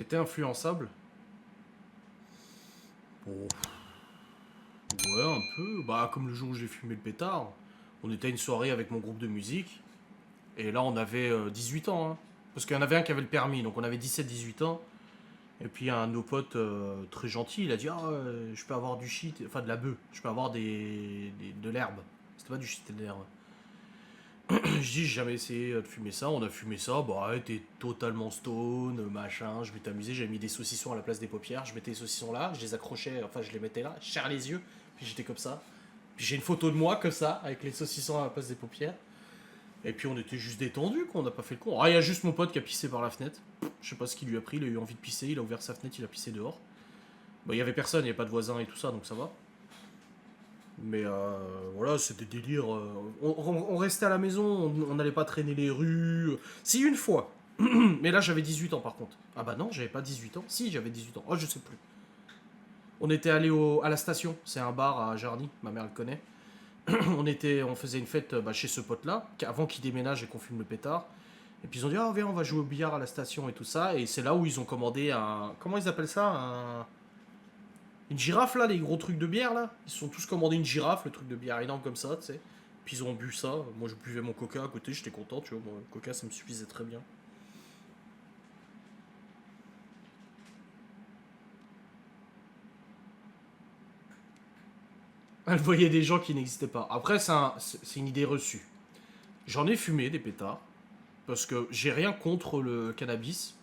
était influençable. Bon, ouais, un peu. Bah, comme le jour où j'ai fumé le pétard. On était à une soirée avec mon groupe de musique. Et là, on avait 18 ans. Hein. Parce qu'il y en avait un qui avait le permis. Donc, on avait 17-18 ans. Et puis, un de nos potes très gentil, il a dit: Ah, je peux avoir du shit. Enfin, de la bœuf. Je peux avoir de l'herbe. C'était pas du shit, c'était de l'herbe. Je dis: J'ai jamais essayé de fumer ça. On a fumé ça. Bah, ouais, t'es totalement stone, machin. Je m'étais amusé. J'avais mis des saucissons à la place des paupières. Je mettais les saucissons là. Je les accrochais. Enfin, je les mettais là. Je serre les yeux. Puis j'étais comme ça. Puis j'ai une photo de moi comme ça, avec les saucissons à la place des paupières. Et puis on était juste détendu, quoi. On n'a pas fait le con. Ah, il y a juste mon pote qui a pissé par la fenêtre. Je sais pas ce qui lui a pris. Il a eu envie de pisser. Il a ouvert sa fenêtre. Il a pissé dehors. Bah, il y avait personne. Il n'y avait pas de voisins et tout ça. Donc ça va. Mais voilà, c'était délire. On restait à la maison, on n'allait pas traîner les rues. Si, une fois. Mais là, j'avais 18 ans par contre. Ah bah non, j'avais pas 18 ans. Si, j'avais 18 ans. Oh, je sais plus. On était allé à la station. C'est un bar à Jarny. Ma mère le connaît. On faisait une fête chez ce pote-là, avant qu'il déménage et qu'on fume le pétard. Et puis ils ont dit: Ah, viens, on va jouer au billard à la station et tout ça. Et c'est là où ils ont commandé un. Comment ils appellent ça? Une girafe là, les gros trucs de bière là. Ils se sont tous commandé une girafe, le truc de bière énorme comme ça, tu sais. Puis ils ont bu ça. Moi je buvais mon coca à côté, j'étais content, tu vois. Moi, le coca ça me suffisait très bien. Elle voyait des gens qui n'existaient pas. Après, c'est une idée reçue. J'en ai fumé des pétards. Parce que j'ai rien contre le cannabis.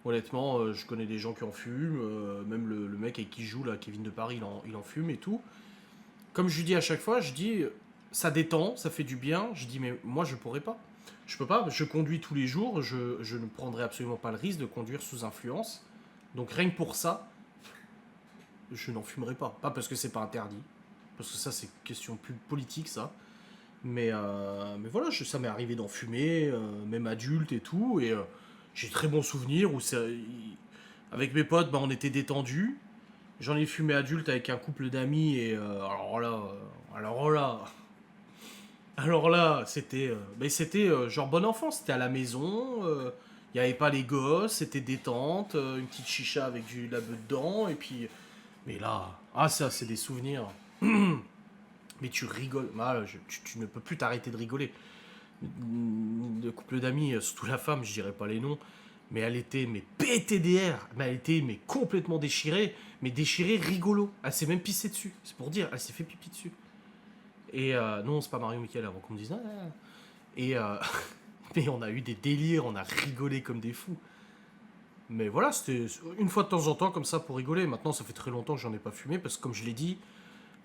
Honnêtement, je connais des gens qui en fument. Même le mec avec qui je joue là, Kevin de Paris, il en fume et tout. Comme je lui dis à chaque fois, je dis: ça détend, ça fait du bien. Je dis: mais moi je pourrais pas. Je peux pas, je conduis tous les jours, je ne prendrai absolument pas le risque de conduire sous influence. Donc rien que pour ça, je n'en fumerai pas. Pas parce que c'est pas interdit, parce que ça c'est question plus politique ça. Mais voilà, ça m'est arrivé d'en fumer, même adulte et tout. Et j'ai de très bons souvenirs où avec mes potes, bah, on était détendus. J'en ai fumé adulte avec un couple d'amis et alors là, c'était genre bon enfant, c'était à la maison, il n'y avait pas les gosses, c'était détente, une petite chicha avec de la beuh dedans, et puis. Mais là, ah ça, c'est des souvenirs. Mais tu rigoles, tu ne peux plus t'arrêter de rigoler. Le couple d'amis, surtout la femme, je dirais pas les noms, mais elle était mais PTDR, mais elle était mais complètement déchirée, mais déchirée rigolo. Elle s'est même pissée dessus, c'est pour dire, elle s'est fait pipi dessus. Et non, c'est pas Mario Michael avant qu'on me dise. Ah. Et mais on a eu des délires, on a rigolé comme des fous. Mais voilà, c'était une fois de temps en temps comme ça pour rigoler. Maintenant, ça fait très longtemps que j'en ai pas fumé parce que comme je l'ai dit,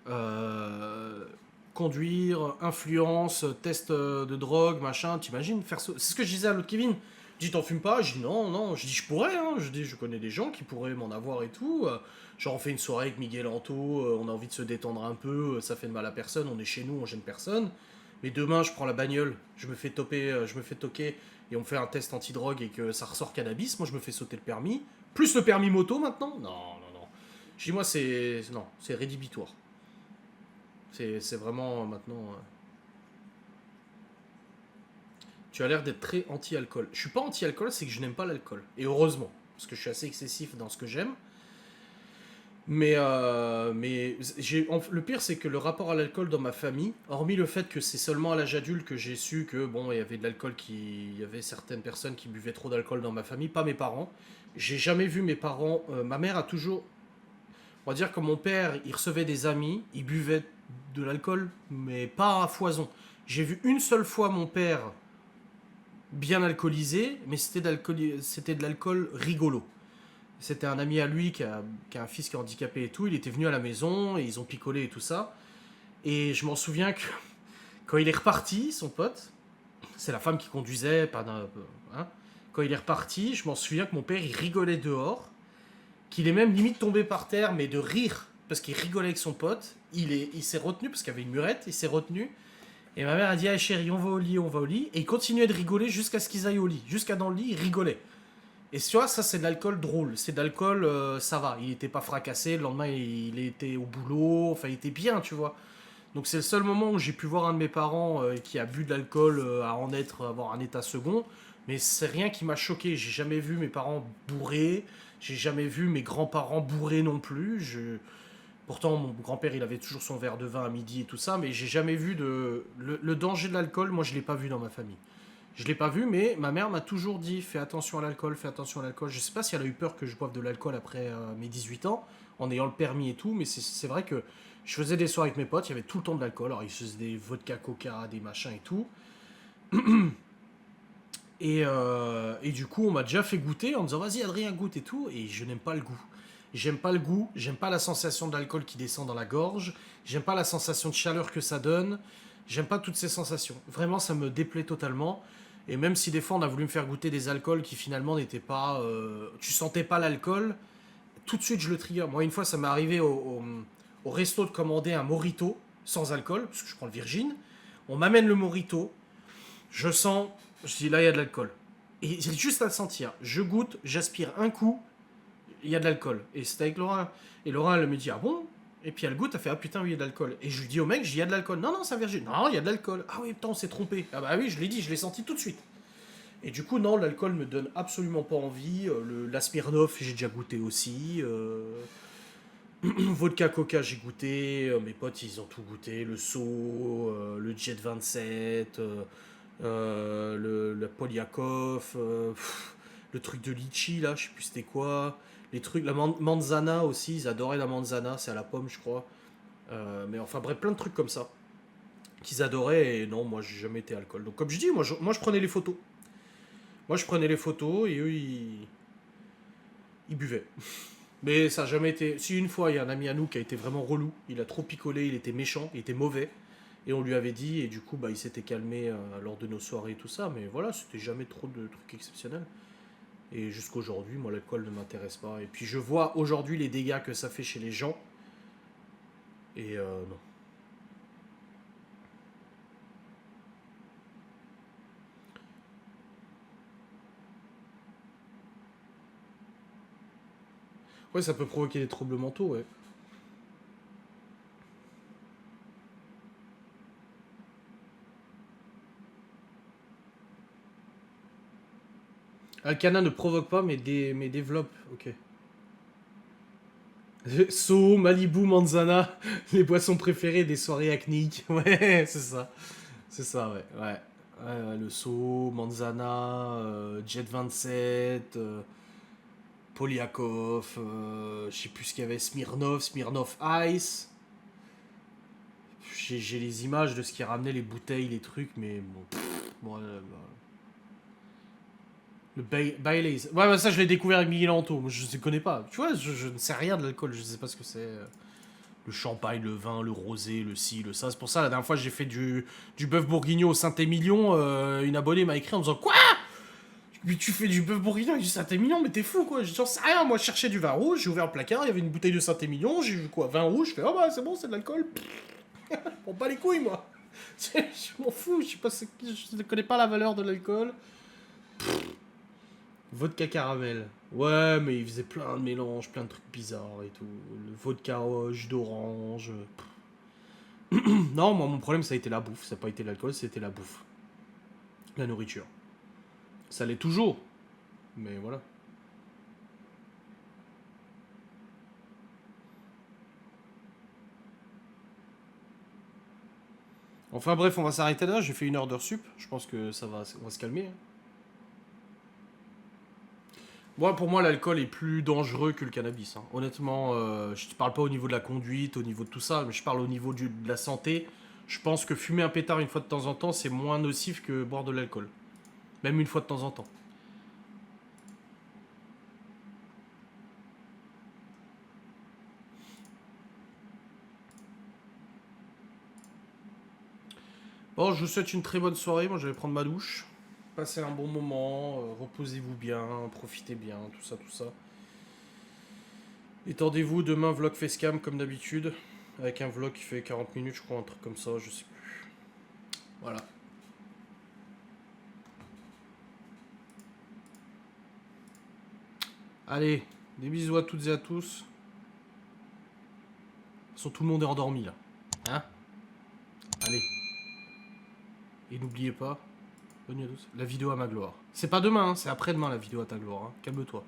euh, conduire, influence, test de drogue, machin, t'imagines faire ça. C'est ce que je disais à l'autre Kevin. Je dis: t'en fumes pas? Je dis: non, non. Je dis: je pourrais, hein. Je dis: je connais des gens qui pourraient m'en avoir et tout. Genre on fait une soirée avec Miguel Anto, on a envie de se détendre un peu, ça fait de mal à personne, on est chez nous, on gêne personne. Mais demain je prends la bagnole, je me fais toper, je me fais toquer et on me fait un test anti-drogue et que ça ressort cannabis, moi je me fais sauter le permis. Plus le permis moto maintenant? Non, non, non. Je dis: moi c'est. Non, c'est rédhibitoire. C'est vraiment maintenant. Tu as l'air d'être très anti-alcool. Je suis pas anti-alcool, c'est que je n'aime pas l'alcool. Et heureusement, parce que je suis assez excessif dans ce que j'aime. Le pire, c'est que le rapport à l'alcool dans ma famille, hormis le fait que c'est seulement à l'âge adulte que j'ai su que bon, il y avait de l'alcool il y avait certaines personnes qui buvaient trop d'alcool dans ma famille, pas mes parents. J'ai jamais vu mes parents. Ma mère a toujours. On va dire que mon père, il recevait des amis, il buvait de l'alcool, mais pas à foison. J'ai vu une seule fois mon père bien alcoolisé, mais c'était de l'alcool rigolo. C'était un ami à lui qui a un fils qui est handicapé et tout. Il était venu à la maison et ils ont picolé et tout ça. Et je m'en souviens que quand il est reparti, son pote, c'est la femme qui conduisait, pas hein, quand il est reparti, je m'en souviens que mon père il rigolait dehors, qu'il est même limite tombé par terre, mais de rire, parce qu'il rigolait avec son pote. Il s'est retenu, parce qu'il y avait une murette, il s'est retenu. Et ma mère a dit: ah chérie, on va au lit, on va au lit. Et il continuait de rigoler jusqu'à ce qu'ils aillent au lit. Jusqu'à dans le lit, il rigolait. Et tu vois, ça c'est de l'alcool drôle. C'est de l'alcool, ça va. Il était pas fracassé. Le lendemain, il était au boulot. Enfin, il était bien, tu vois. Donc c'est le seul moment où j'ai pu voir un de mes parents qui a bu de l'alcool avoir un état second. Mais c'est rien qui m'a choqué. J'ai jamais vu mes parents bourrés. J'ai jamais vu mes grands-parents bourrés non plus. Pourtant, mon grand-père, il avait toujours son verre de vin à midi et tout ça, mais j'ai jamais vu de... Le danger de l'alcool, moi, je l'ai pas vu dans ma famille. Je l'ai pas vu, mais ma mère m'a toujours dit fais attention à l'alcool, fais attention à l'alcool. Je sais pas si elle a eu peur que je boive de l'alcool après mes 18 ans, en ayant le permis et tout, mais c'est vrai que je faisais des soirées avec mes potes, il y avait tout le temps de l'alcool. Alors ils faisaient des vodka coca, des machins et tout. Et du coup, on m'a déjà fait goûter en me disant vas-y Adrien, goûte et tout, et je n'aime pas le goût. J'aime pas le goût, j'aime pas la sensation de l'alcool qui descend dans la gorge, j'aime pas la sensation de chaleur que ça donne, j'aime pas toutes ces sensations. Vraiment, ça me déplaît totalement. Et même si des fois on a voulu me faire goûter des alcools qui finalement n'étaient pas. Tu sentais pas l'alcool, tout de suite je le trigger. Moi, une fois, ça m'est arrivé au resto de commander un mojito sans alcool, parce que je prends le Virgin. On m'amène le mojito, je sens, je dis là il y a de l'alcool. Et c'est juste à le sentir. Je goûte, j'aspire un coup, il y a de l'alcool. Et c'était avec Laura. Et Laura, elle me dit ah bon. Et puis elle goûte, elle fait ah putain, oui, il y a de l'alcool. Et je lui dis au mec, il y a de l'alcool. Non, non, c'est un Virgin. Non, il y a de l'alcool. Ah oui, putain, on s'est trompé. Ah bah oui, je l'ai dit, je l'ai senti tout de suite. Et du coup, non, l'alcool me donne absolument pas envie. La Smirnoff, j'ai déjà goûté aussi. Vodka Coca, j'ai goûté. Mes potes, ils ont tout goûté. Le seau, le Jet 27, le Polyakov, le truc de litchi, là, je sais plus c'était quoi. Les trucs, la manzana aussi, ils adoraient la manzana, c'est à la pomme, je crois. Mais enfin, bref, plein de trucs comme ça qu'ils adoraient. Et non, moi, j'ai jamais été alcool. Donc, comme je dis, moi, je prenais les photos. Moi, je prenais les photos et eux, ils buvaient. Mais ça n'a jamais été. Si une fois, il y a un ami à nous qui a été vraiment relou, il a trop picolé, il était méchant, il était mauvais. Et on lui avait dit, et du coup, bah, il s'était calmé lors de nos soirées et tout ça. Mais voilà, c'était jamais trop de trucs exceptionnels. Et jusqu'aujourd'hui, moi, l'alcool ne m'intéresse pas. Et puis, je vois aujourd'hui les dégâts que ça fait chez les gens. Et non. Ouais, ça peut provoquer des troubles mentaux, ouais. Alcana ne provoque pas, mais développe. Ok. So, Malibu, Manzana, les boissons préférées des soirées acniques. Ouais, c'est ça. C'est ça, ouais. Ouais. Ouais, le So, Manzana, Jet 27, Polyakov, je sais plus ce qu'il y avait, Smirnoff Ice. J'ai les images de ce qui ramenait les bouteilles, les trucs, mais bon. Bon, le Baileys. Ouais, bah ça, je l'ai découvert avec Miguel Anto. Moi, je ne connais pas. Tu vois, je ne sais rien de l'alcool. Je ne sais pas ce que c'est. Le champagne, le vin, le rosé, le ci, le ça. C'est pour ça, la dernière fois, j'ai fait du bœuf bourguignon au Saint-Émilion. Une abonnée m'a écrit en me disant quoi. Mais tu fais du bœuf bourguignon avec du Saint-Émilion, mais t'es fou quoi. J'en sais rien. Moi, je cherchais du vin rouge. J'ai ouvert le placard. Il y avait une bouteille de Saint-Émilion. J'ai vu quoi, vin rouge. Je fais, oh bah, c'est bon, c'est de l'alcool. Prends pas les couilles, moi. Je m'en fous. Je sais pas, je ne connais pas la valeur de l'alcool. Vodka caramel. Ouais, mais il faisait plein de mélanges, plein de trucs bizarres et tout. Le vodka jus d'orange. Non, moi, mon problème, ça a été la bouffe. Ça n'a pas été l'alcool, c'était la bouffe. La nourriture. Ça l'est toujours. Mais voilà. Enfin bref, on va s'arrêter là. J'ai fait 1 heure d'heure sup. Je pense que on va se calmer, hein. Moi, pour moi, l'alcool est plus dangereux que le cannabis, hein. Honnêtement, je ne parle pas au niveau de la conduite, au niveau de tout ça, mais je parle au niveau de la santé. Je pense que fumer un pétard une fois de temps en temps, c'est moins nocif que boire de l'alcool. Même une fois de temps en temps. Bon, je vous souhaite une très bonne soirée. Moi, je vais prendre ma douche. Passez un bon moment. Reposez-vous bien. Profitez bien. Tout ça, tout ça. Étendez-vous. Demain, vlog facecam comme d'habitude. Avec un vlog qui fait 40 minutes, je crois. Un truc comme ça. Je sais plus. Voilà. Allez. Des bisous à toutes et à tous. De toute façon, tout le monde est endormi là. Hein? Allez. Et n'oubliez pas, bonne nuit à tous, la vidéo à ma gloire. C'est pas demain, hein, c'est après-demain la vidéo à ta gloire. Hein. Calme-toi.